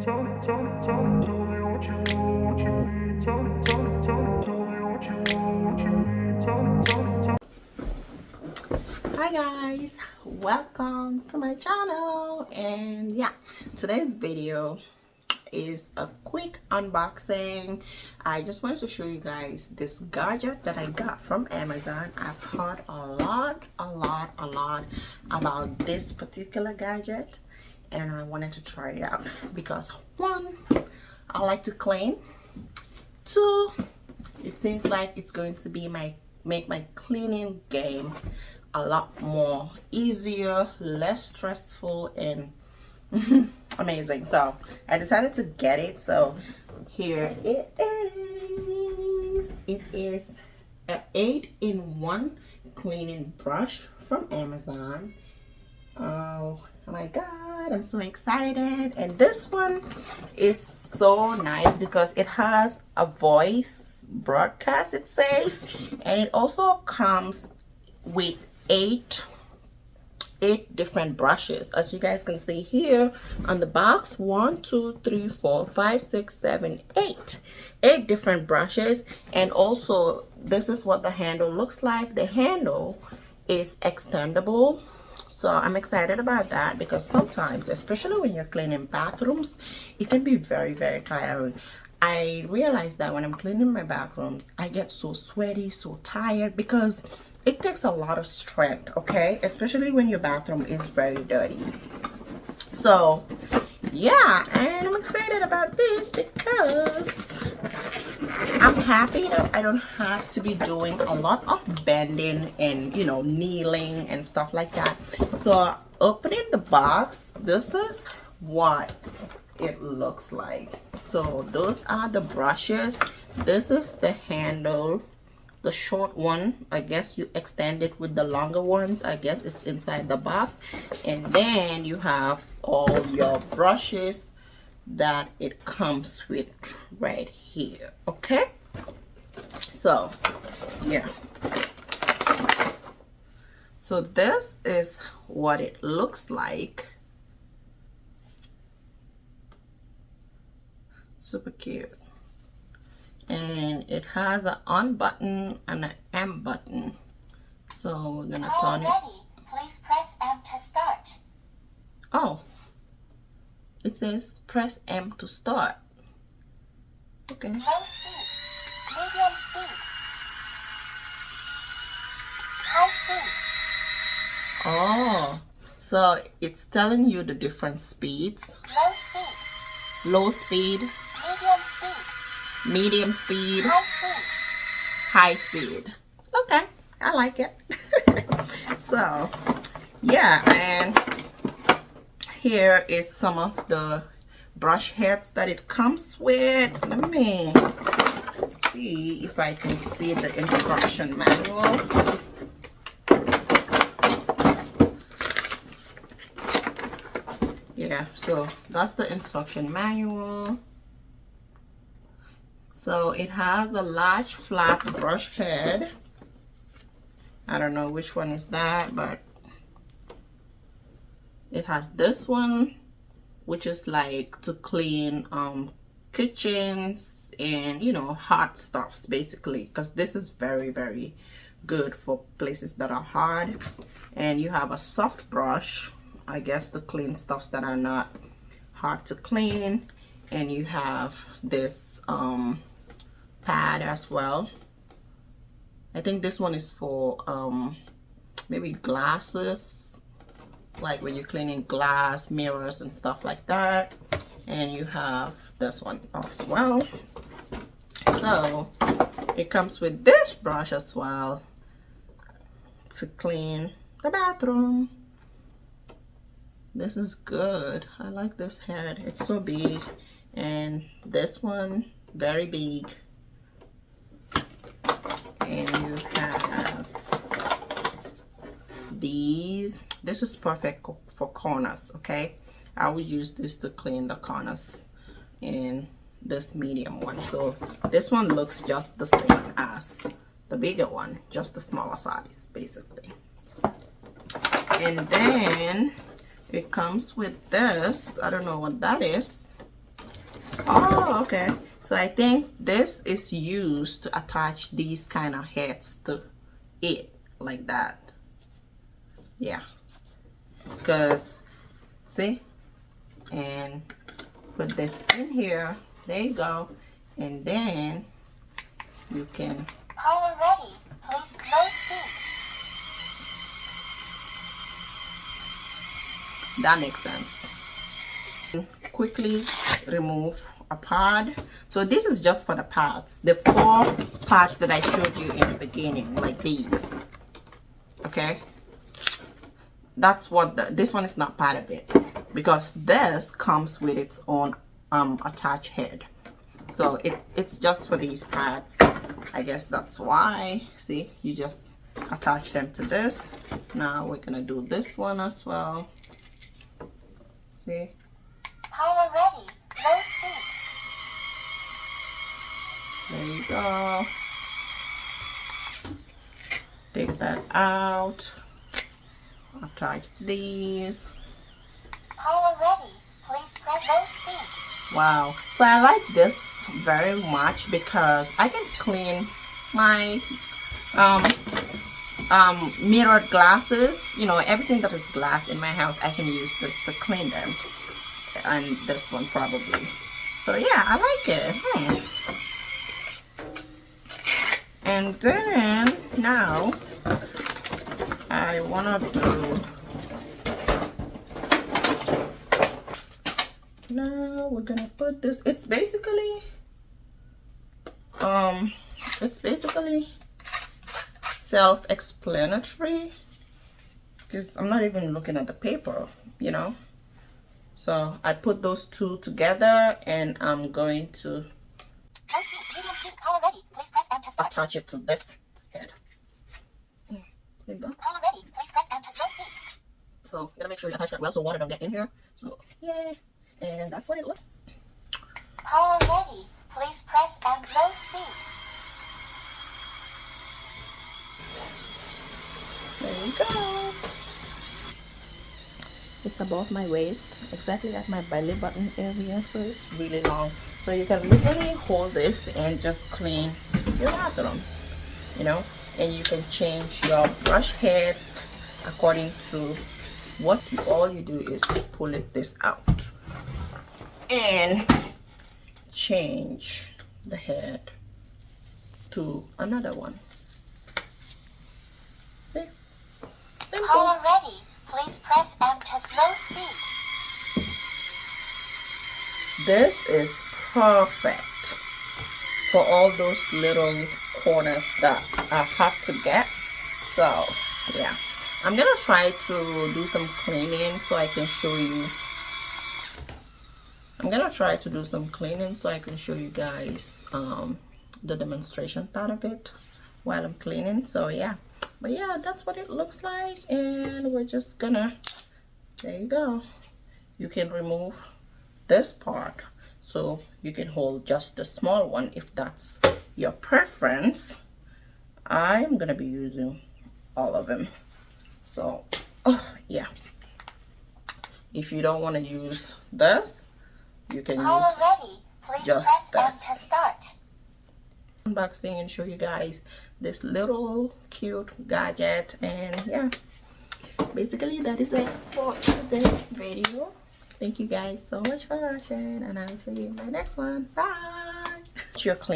Hi guys, welcome to my channel. And yeah, today's video is a quick unboxing. I just wanted to show you guys this gadget that I got from Amazon. I've heard a lot about this particular gadget, and I wanted to try it out because one, I like to clean. Two, it seems like it's going to be make my cleaning game a lot more easier, less stressful, and amazing. So I decided to get it. So here it is. It is an 8-in-1 cleaning brush from Amazon. Oh my god, I'm so excited. And this one is so nice because it has a voice broadcast, it says, and it also comes with eight different brushes, as you guys can see here on the box. 1 2 3 4 5 6 7 8 different brushes. And also, this is what the handle looks like. The handle is extendable, so I'm excited about that because sometimes, especially when you're cleaning bathrooms, it can be very tiring. I realize that when I'm cleaning my bathrooms, I get so sweaty, so tired, because it takes a lot of strength, okay? Especially when your bathroom is very dirty. So, yeah, and I'm excited about this because I'm happy that I don't have to be doing a lot of bending and, you know, kneeling and stuff like that. So, opening the box, this is what it looks like. So, those are the brushes. This is the handle. The short one, I guess you extend it with the longer ones. I guess it's inside the box. And then you have all your brushes that it comes with right here. Okay, so yeah, so this is what it looks like. Super cute. And it has an on button and an M button. So we're gonna turn it. Please press M to start. Oh, it says press M to start. Okay. Low speed, medium speed, high speed. Oh, so it's telling you the different speeds. Low speed, Low speed, medium speed, medium speed, high speed. high speed. Okay, I like it. So yeah, and here is some of the brush heads that it comes with. Let me see if I can see the instruction manual. Yeah, so that's the instruction manual. So it has a large flat brush head. I don't know which one is that, but it has this one, which is like to clean kitchens and, you know, hot stuffs basically, because this is very good for places that are hard. And you have a soft brush, I guess, to clean stuffs that are not hard to clean. And you have this pad as well. I think this one is for maybe glasses, like when you're cleaning glass, mirrors and stuff like that. And you have this one as well. So it comes with this brush as well to clean the bathroom. This is good. I like this head. It's so big. And this one, very big. And you have these. This is perfect for corners, okay? I would use this to clean the corners in this medium one. So this one looks just the same as the bigger one, just the smaller size basically. And then it comes with this. I don't know what that is. Oh, okay. So I think this is used to attach these kind of heads to it, like that. Yeah. Because, see? And put this in here. There you go. And then you can... Power ready. Please low speed. That makes sense. Quickly remove a pad. So this is just for the pads, the 4 pads that I showed you in the beginning, like these. Okay, that's what this one is not part of it, because this comes with its own attached head. So it's just for these pads. I guess that's why. See, you just attach them to this. Now we're gonna do this one as well. See, Power ready. Low speed. there you go. Take that out. Attach these. Power ready. Please press low speed. Wow. So I like this very much because I can clean my mirrored glasses. You know, everything that is glass in my house, I can use this to clean them. And this one probably. So yeah, I like it. And then now I wanna do, now we're gonna put this, it's basically self-explanatory, because I'm not even looking at the paper, you know. So I put those two together and I'm going to attach it to this head. There you go. So I'm gonna make sure you attach that well so water don't get in here. So yeah, and that's what it looks. Power ready. Please press and low speed. There you go. It's above my waist, exactly at my belly button area, so it's really long. So you can literally hold this and just clean your bathroom, you know, and you can change your brush heads according to what you, all you do is pull this out and change the head to another one. See? Simple. Power ready. Please press and to low speed. This is perfect for all those little corners that are hard to get. So yeah, I'm gonna try to do some cleaning so I can show you. I'm gonna try to do some cleaning so I can show you guys the demonstration part of it while I'm cleaning. So yeah, but yeah, that's what it looks like, and we're just gonna, there you go. You can remove this part so you can hold just the small one if that's your preference. I'm gonna be using all of them. So yeah, if you don't want to use this, you can Power use ready. Please just press this. and to start. Unboxing and show you guys this little cute gadget, and yeah, basically that is it for today's video. Thank you guys so much for watching, and I'll see you in my next one. Bye. You're clean.